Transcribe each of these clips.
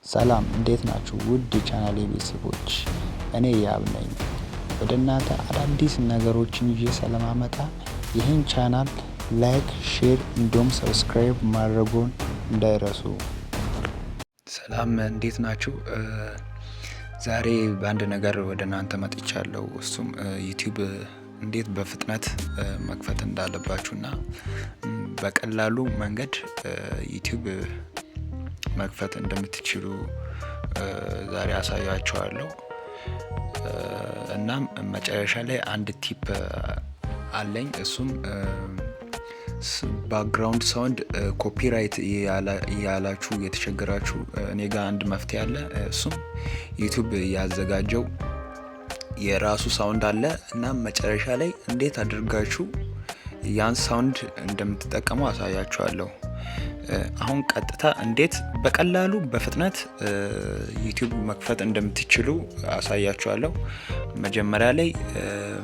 ሰላም እንዴት ናችሁ? ውድ የቻናሌ ቤተሰቦች እኔ ያብ ነኝ። ወደ እናንተ አዳዲስ ነገሮችን ይዤ ስለማመጣ ይህን ቻናል ላይክ፣ ሼር እንዲሁም ሰብስክራይብ ማድረጉን እንዳይረሱ። ሰላም እንዴት ናችሁ? ዛሬ በአንድ ነገር ወደ እናንተ መጥቻለሁ። እሱም ዩቲዩብ እንዴት በፍጥነት መክፈት እንዳለባችሁና በቀላሉ መንገድ ዩቲዩብ መክፈት እንደምትችሉ ዛሬ አሳያችኋለሁ። እናም መጨረሻ ላይ አንድ ቲፕ አለኝ። እሱም ባክግራውንድ ሳውንድ ኮፒራይት ያላችሁ የተቸገራችሁ እኔ ጋር አንድ መፍትሄ አለ። እሱም ዩቲዩብ ያዘጋጀው የራሱ ሳውንድ አለ እና መጨረሻ ላይ እንዴት አድርጋችሁ ያን ሳውንድ እንደምትጠቀሙ አሳያችኋለሁ። አሁን ቀጥታ እንዴት በቀላሉ በፍጥነት ዩቲዩብ መክፈት እንደምትችሉ አሳያችኋለሁ። መጀመሪያ ላይ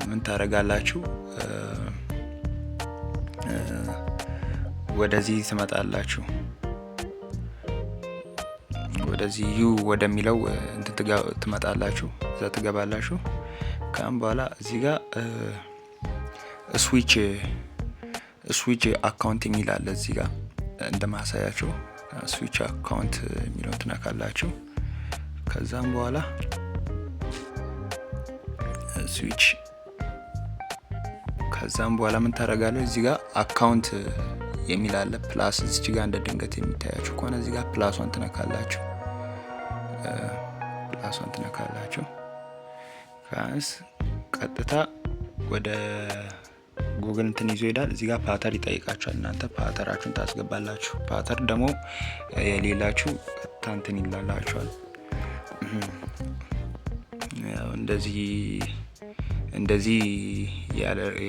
ምን ታደርጋላችሁ? ወደዚህ ትመጣላችሁ። ወደዚህ ዩ ወደሚለው ትመጣላችሁ። እዛ ትገባላችሁ። ከአሁን በኋላ እዚህ ጋር ስዊች አካውንት የሚል አለ። እዚህ ጋር እንደማሳያችሁ ስዊች አካውንት የሚለውን ትነካላችሁ። ከዛም በኋላ ምን ታደርጋለህ? እዚህ ጋር አካውንት የሚል አለ። ፕላስ እዚህ ጋር እንደ ድንገት የሚታያችሁ ከሆነ እዚህ ጋር ፕላስዋን ትነካላችሁ። ካንስ ቀጥታ ወደ ጉግል እንትን ይዞ ይሄዳል። እዚህ ጋር ፓተር ይጠይቃችኋል። እናንተ ፓተራችሁን ታስገባላችሁ። ፓተር ደግሞ የሌላችሁ እንትን ይላላችኋል። እንደዚህ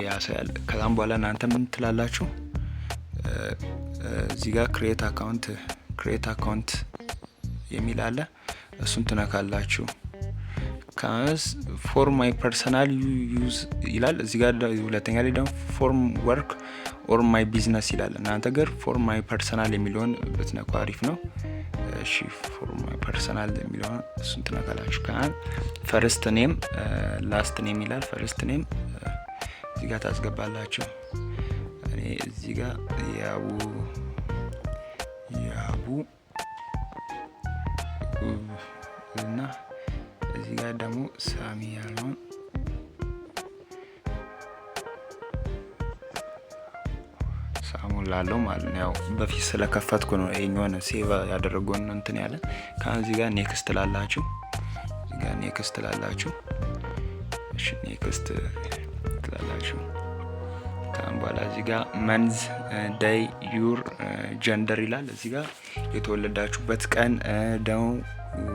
ያሳያል። ከዛም በኋላ እናንተ ምን ትላላችሁ? እዚህ ጋር ክሬት አካውንት የሚል አለ። እሱን ትነካላችሁ። ካንስ ፎር ማይ ፐርሰናል ዩዝ ይላል። እዚህ ጋር ሁለተኛ ላይ ደግሞ ፎርም ወርክ ኦር ማይ ቢዝነስ ይላል። እናንተ ጋር ፎር ማይ ፐርሰናል የሚለውን ብትነኩ አሪፍ ነው። እሺ ፎር ማይ ፐርሰናል የሚለውን እሱን ትነካላችሁ። ካን ፈርስት ኔም ላስት ኔም ይላል። ፈርስት ኔም እዚህ ጋር ታስገባላችሁ። እኔ እዚህ ጋር ያቡ እና እዚህ ጋር ደግሞ ሳሚ ያለውን ሳሙን ላለው ማለት ነው። ያው በፊት ስለከፈትኩ ነው ይሄኛውን ሴቭ ያደረገውን እንትን ያለ። ከዚህ ጋር ኔክስት ላላችሁ እሺ ኔክስት ትላላችሁ። ካም በኋላ እዚህ ጋር መንዝ ዴይ ዩር ጀንደር ይላል። እዚህ ጋር የተወለዳችሁበት ቀን ደግሞ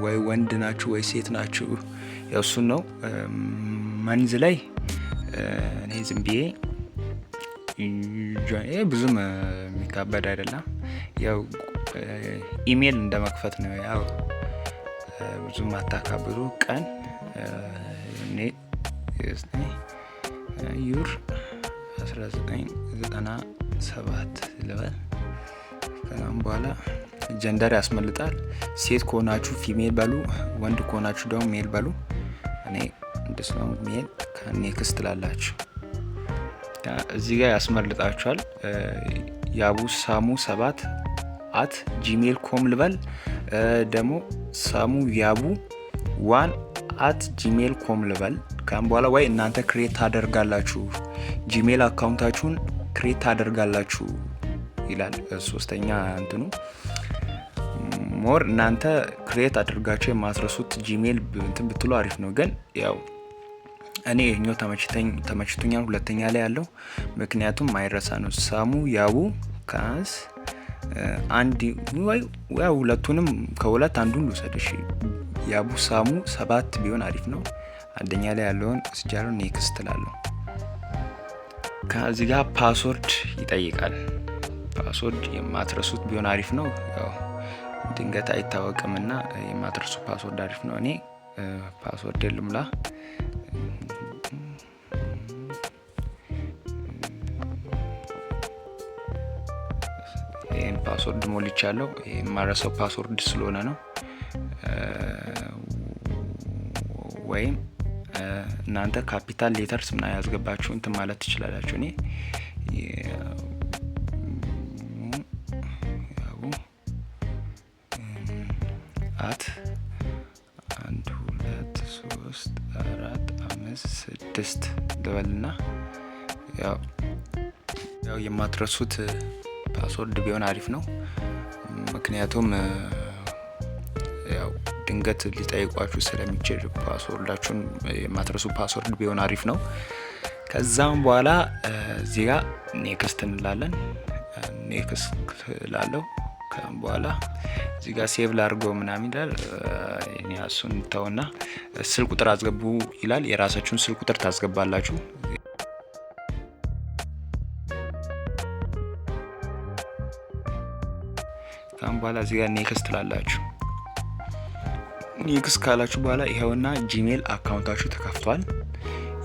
ወይ ወንድ ናችሁ ወይ ሴት ናችሁ ያው እሱን ነው። መንዝ ላይ እኔ ዝም ብዬ ብዙም የሚካበድ አይደለም። ያው ኢሜል እንደመክፈት ነው። ያው ብዙም አታካብሩ። ቀን እኔ ዩር 1997 ልበል። ከዛም በኋላ ጀንደር ያስመልጣል። ሴት ከሆናችሁ ፊሜል በሉ፣ ወንድ ከሆናችሁ ደግሞ ሜል በሉ። እኔ እንደስለው ሜል ከኔክስት ላላችሁ እዚህ ጋር ያስመልጣችኋል። ያቡ ሳሙ 7@gmail.com ልበል። ደግሞ ሳሙ ያቡ 1@gmail.com ልበል። ካም በኋላ ወይ እናንተ ክሬት ታደርጋላችሁ፣ ጂሜል አካውንታችሁን ክሬት ታደርጋላችሁ ይላል። ሶስተኛ እንትኑ ሞር እናንተ ክሬት አድርጋችሁ የማትረሱት ጂሜል እንትን ብትሉ አሪፍ ነው። ግን ያው እኔ ይሄኛው ተመችቶኛል ሁለተኛ ላይ ያለው፣ ምክንያቱም ማይረሳ ነው። ሳሙ ያቡ ካስ አንድ ወይ ሁለቱንም ከሁለት አንዱን ልውሰድ። እሺ ያቡ ሳሙ 7 ቢሆን አሪፍ ነው። አንደኛ ላይ ያለውን ስጃለው ኔክስት ላለው። ከዚህ ጋር ፓስወርድ ይጠይቃል። ፓስወርድ የማትረሱት ቢሆን አሪፍ ነው። ያው ድንገት አይታወቅምና የማትረሱ ፓስወርድ አሪፍ ነው። እኔ ፓስወርድ ልሙላ። ይሄን ፓስወርድ ሞልቻለሁ። የማረሰው ፓስወርድ ስለሆነ ነው። ወይም እናንተ ካፒታል ሌተርስ ምናምን ያስገባችሁ እንትን ማለት ትችላላችሁ። እኔ አት 1 2 3 4 5 6 ልበልና ያው የማትረሱት ፓስወርድ ቢሆን አሪፍ ነው። ምክንያቱም ያው ድንገት ሊጠይቋችሁ ስለሚችል ፓስወርዳችሁን የማትረሱ ፓስወርድ ቢሆን አሪፍ ነው። ከዛም በኋላ እዚህ ጋር ኔክስት እንላለን። ኔክስት ላለው ከዛም በኋላ እዚህ ጋር ሴቭ ላድርገው ምናምን ይላል። እኔ እሱን ተውና ስልክ ቁጥር አስገቡ ይላል። የራሳችሁን ስልክ ቁጥር ታስገባላችሁ። ከዛም በኋላ እዚህ ጋር ኔክስት ላላችሁ። ኔክስት ካላችሁ በኋላ ይሄውና ጂሜል አካውንታችሁ ተከፍቷል።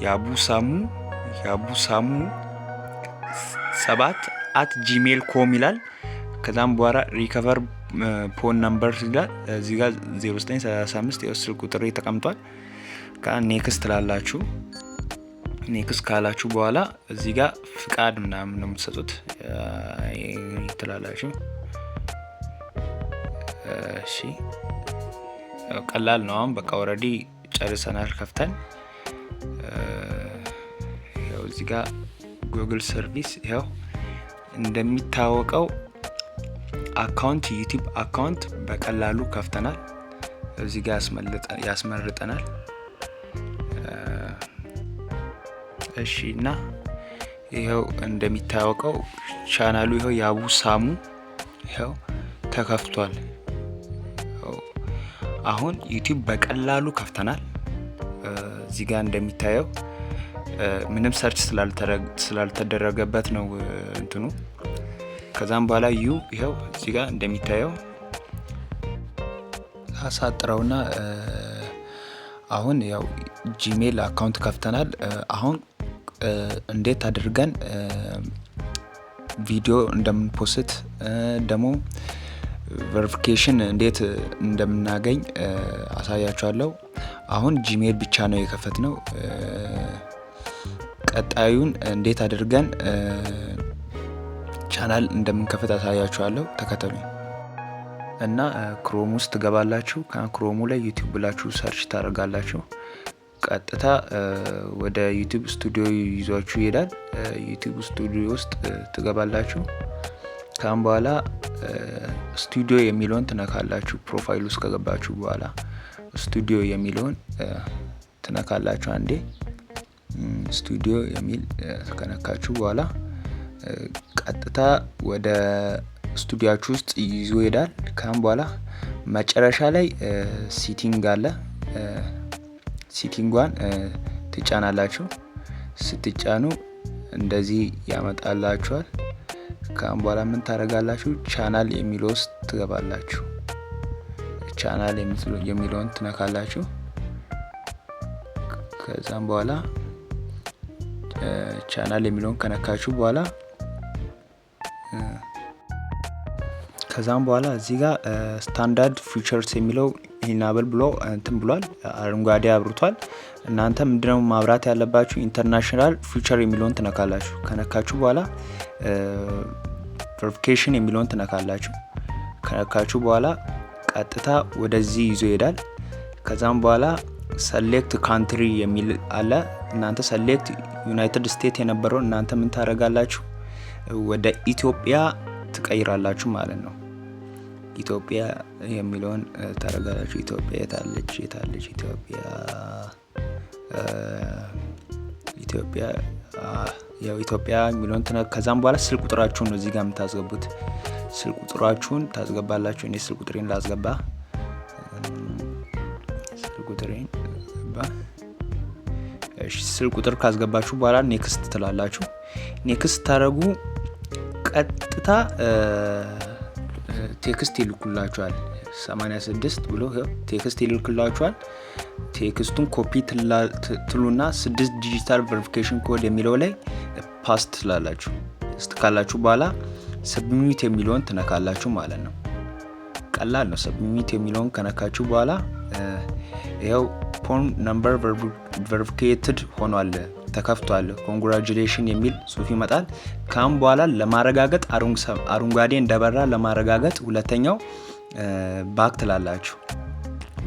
ያቡሳሙ 7@gmail.com ይላል። ከዛም በኋላ ሪከቨር ፎን ነምበር ይላል። እዚህ ጋር 0935 ስልክ ቁጥር ተቀምጧል። ኔክስት ላላችሁ። ኔክስት ካላችሁ በኋላ እዚህ ጋር ፍቃድ ምናምን ነው የምትሰጡት ትላላችሁ። እሺ ቀላል ነው። አሁን በቃ ኦሬዲ ጨርሰናል ከፍተን። ያው እዚህ ጋር ጉግል ሰርቪስ ያው እንደሚታወቀው አካውንት ዩቲዩብ አካውንት በቀላሉ ከፍተናል። እዚህ ጋር ያስመርጠናል። እሺ እና ይሄው እንደሚታወቀው ቻናሉ ይሄው ያቡሳሙ ይሄው ተከፍቷል። አሁን ዩቲዩብ በቀላሉ ከፍተናል። እዚህ ጋር እንደሚታየው ምንም ሰርች ስላልተደረገበት ነው እንትኑ። ከዛም በኋላ ይሄው እዚህ ጋር እንደሚታየው አሳጥረውና አሁን ያው ጂሜል አካውንት ከፍተናል። አሁን እንዴት አድርገን ቪዲዮ እንደምንፖስት ደግሞ ቬሪፊኬሽን እንዴት እንደምናገኝ አሳያችኋለሁ። አሁን ጂሜል ብቻ ነው የከፈትነው። ቀጣዩን እንዴት አድርገን ቻናል እንደምንከፍት አሳያችኋለሁ። ተከተሉኝ እና ክሮም ውስጥ ትገባላችሁ። ከክሮሙ ላይ ዩቲዩብ ብላችሁ ሰርች ታደርጋላችሁ። ቀጥታ ወደ ዩቲዩብ ስቱዲዮ ይዟችሁ ይሄዳል። ዩቲዩብ ስቱዲዮ ውስጥ ትገባላችሁ። ካም በኋላ ስቱዲዮ የሚለውን ትነካላችሁ። ፕሮፋይል ውስጥ ከገባችሁ በኋላ ስቱዲዮ የሚለውን ትነካላችሁ። አንዴ ስቱዲዮ የሚል ከነካችሁ በኋላ ቀጥታ ወደ ስቱዲዮአችሁ ውስጥ ይዞ ይሄዳል። ካም በኋላ መጨረሻ ላይ ሲቲንግ አለ። ሲቲንጓን ትጫናላችሁ። ስትጫኑ እንደዚህ ያመጣላችኋል። ካም በኋላ ምን ታደርጋላችሁ? ቻናል የሚለው ውስጥ ትገባላችሁ። ቻናል የሚለውን ትነካላችሁ። ከዛም በኋላ ቻናል የሚለውን ከነካችሁ በኋላ እዚህ ጋር ስታንዳርድ ፊቸርስ የሚለው ኢናብል ብሎ እንትን ብሏል። አረንጓዴ አብርቷል። እናንተ ምንድነው ማብራት ያለባችሁ? ኢንተርናሽናል ፊቸር የሚለውን ትነካላችሁ። ከነካችሁ በኋላ ቬሪፊኬሽን የሚለውን ትነካላችሁ። ከነካችሁ በኋላ ቀጥታ ወደዚህ ይዞ ይሄዳል። ከዛም በኋላ ሰሌክት ካንትሪ የሚል አለ። እናንተ ሰሌክት ዩናይትድ ስቴትስ የነበረው እናንተ ምን ታደርጋላችሁ? ወደ ኢትዮጵያ ትቀይራላችሁ ማለት ነው። ኢትዮጵያ የሚለውን ታደርጋላችሁ። ኢትዮጵያ የታለች ኢትዮጵያ ያው ኢትዮጵያ የሚለውን ከዛም በኋላ ስልክ ቁጥራችሁን ነው እዚህ ጋር የምታስገቡት። ስልክ ቁጥራችሁን ታስገባላችሁ። እኔ ስልክ ቁጥሬን ላስገባ። እሺ ስልክ ቁጥር ካስገባችሁ በኋላ ኔክስት ትላላችሁ። ኔክስት ታረጉ ቀጥታ ቴክስት ይልኩላችኋል። 86 ብሎ ቴክስት ይልኩላችኋል። ቴክስቱን ኮፒ ትሉና 6 ዲጂታል ቬሪፊኬሽን ኮድ የሚለው ላይ ፓስት ትላላችሁ። ስትካላችሁ በኋላ ሰብሚት የሚለውን ትነካላችሁ ማለት ነው። ቀላል ነው። ሰብሚት የሚለውን ከነካችሁ በኋላ ይኸው ፖን ነምበር ቬሪፊኬትድ ሆኗል፣ ተከፍቷል፣ ኮንግራቹሌሽን የሚል ጽሁፍ ይመጣል። ካም በኋላ ለማረጋገጥ አረንጓዴ እንደበራ ለማረጋገጥ ሁለተኛው ባክ ትላላችሁ።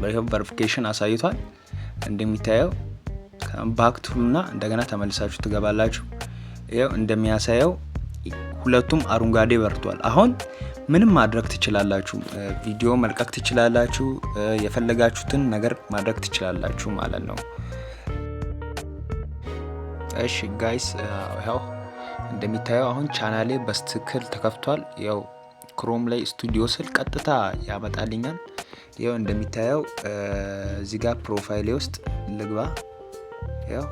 በይሄው ቬሪፊኬሽን አሳይቷል እንደሚታየው። ባክ ትሉና እንደገና ተመልሳችሁ ትገባላችሁ። ይሄው እንደሚያሳየው ሁለቱም አረንጓዴ በርቷል። አሁን ምንም ማድረግ ትችላላችሁ። ቪዲዮ መልቀቅ ትችላላችሁ። የፈለጋችሁትን ነገር ማድረግ ትችላላችሁ ማለት ነው። እሺ ጋይስ ያው እንደሚታየው አሁን ቻናሌ በስትክክል ተከፍቷል። ያው ክሮም ላይ ስቱዲዮ ስል ቀጥታ ያመጣልኛል። ያው እንደሚታየው እዚህ ጋር ፕሮፋይሌ ውስጥ ልግባ። ያው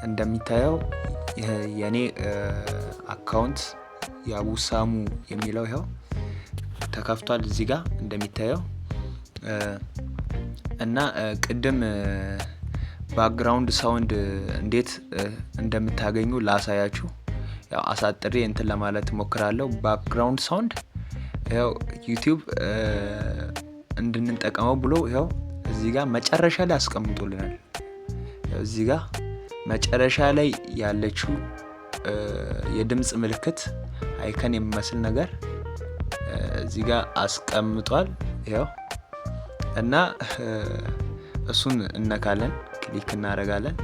እንደሚታየው የኔ አካውንት ያቡሳሙ የሚለው ይሄው ተከፍቷል እዚህ ጋር እንደሚታየው። እና ቅድም ባክግራውንድ ሳውንድ እንዴት እንደምታገኙ ላሳያችሁ። ያው አሳጥሬ እንትን ለማለት ሞክራለሁ። ባክግራውንድ ሳውንድ ያው ዩቲዩብ እንድንጠቀመው ብሎ ያው እዚህ ጋር መጨረሻ ላይ አስቀምጦልናል። እዚህ ጋር መጨረሻ ላይ ያለችው የድምጽ ምልክት አይከን የሚመስል ነገር እዚህ ጋር አስቀምጧል። ያው እና እሱን እነካለን፣ ክሊክ እናደርጋለን።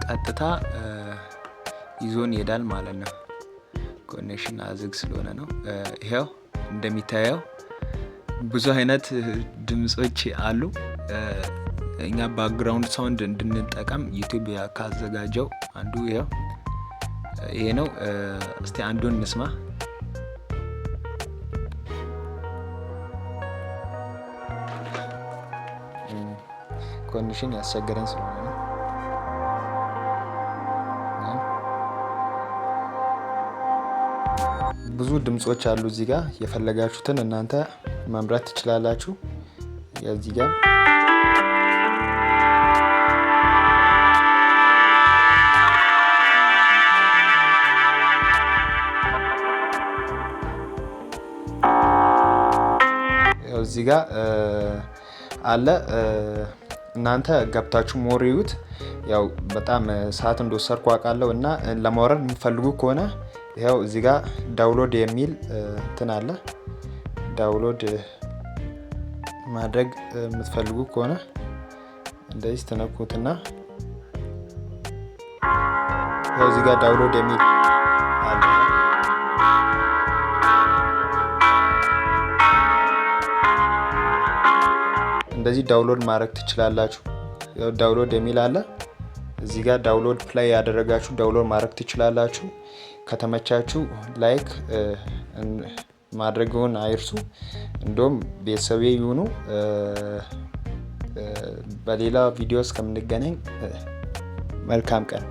ቀጥታ ይዞን ይሄዳል ማለት ነው። ኮኔክሽን አዝግ ስለሆነ ነው። ይሄው እንደሚታየው ብዙ አይነት ድምጾች አሉ። እኛ ባክግራውንድ ሳውንድ እንድንጠቀም ዩቲዩብ ካዘጋጀው አንዱ ይሄ ነው። እስቲ አንዱን እንስማ። ኮኔክሽን ያስቸገረን ስለሆነ ነው። ብዙ ድምጾች አሉ እዚህ ጋር። የፈለጋችሁትን እናንተ መምረጥ ትችላላችሁ። እዚህ ጋር እዚህ ጋር አለ። እናንተ ገብታችሁ ሞሪዩት። ያው በጣም ሰዓት እንደወሰድኩ አውቃለሁ እና ለማውረድ የምትፈልጉ ከሆነ ይሄው እዚህ ጋር ዳውንሎድ የሚል እንትን አለ። ዳውንሎድ ማድረግ የምትፈልጉ ከሆነ እንደዚህ ተነኩትና ያው እዚህ ጋር ዳውንሎድ የሚል አለ። እንደዚህ ዳውንሎድ ማድረግ ትችላላችሁ። ያው ዳውንሎድ የሚል አለ እዚህ ጋር። ዳውንሎድ ፕሌይ ያደረጋችሁ ዳውንሎድ ማድረግ ትችላላችሁ። ከተመቻችሁ ላይክ ማድረግውን አይርሱ። እንደውም ቤተሰቤ ይሁኑ። በሌላ ቪዲዮ እስከምንገናኝ መልካም ቀን።